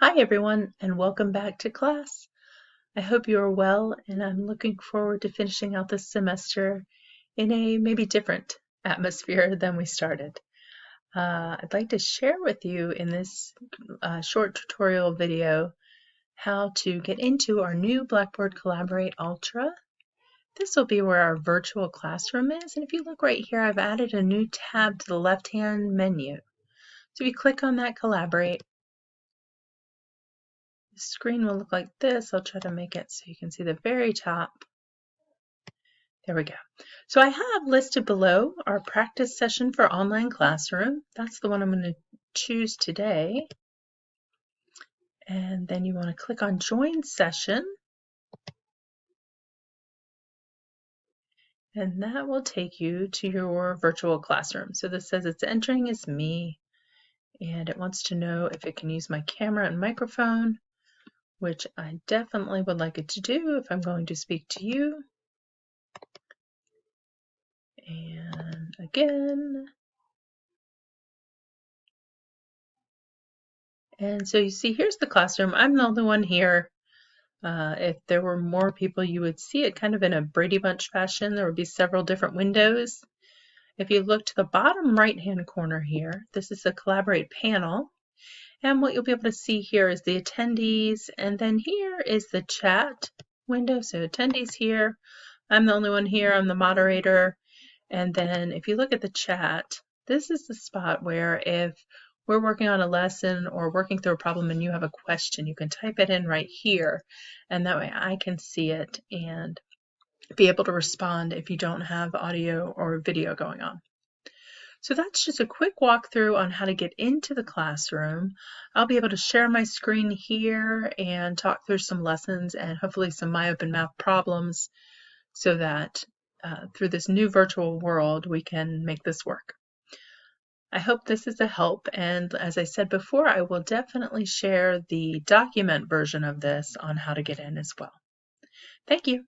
Hi everyone, and welcome back to class. I hope you are well, and I'm looking forward to finishing out this semester in a maybe different atmosphere than we started. I'd like to share with you in this short tutorial video how to get into our new Blackboard Collaborate Ultra. This will be where our virtual classroom is, and if you look right here, I've added a new tab to the left-hand menu. So if you click on that Collaborate, the screen will look like this. I'll try to make it so you can see the very top. There we go. So I have listed below our practice session for online classroom. That's the one I'm going to choose today. And then you want to click on Join Session. And that will take you to your virtual classroom. So this says it's entering as me, and it wants to know if it can use my camera and microphone, which I definitely would like it to do if I'm going to speak to you. And again. And so you see, here's the classroom. I'm the only one here. If there were more people, you would see it kind of in a Brady Bunch fashion. There would be several different windows. If you look to the bottom right-hand corner here, this is the Collaborate panel. And what you'll be able to see here is the attendees, and then here is the chat window. So attendees here, I'm the only one here, I'm the moderator. And then if you look at the chat, this is the spot where if we're working on a lesson or working through a problem and you have a question, you can type it in right here, and that way I can see it and be able to respond if you don't have audio or video going on. So that's just a quick walkthrough on how to get into the classroom. I'll be able to share my screen here and talk through some lessons and hopefully some MyOpenMath problems so that through this new virtual world we can make this work. I hope this is a help, and as I said before, I will definitely share the document version of this on how to get in as well. Thank you.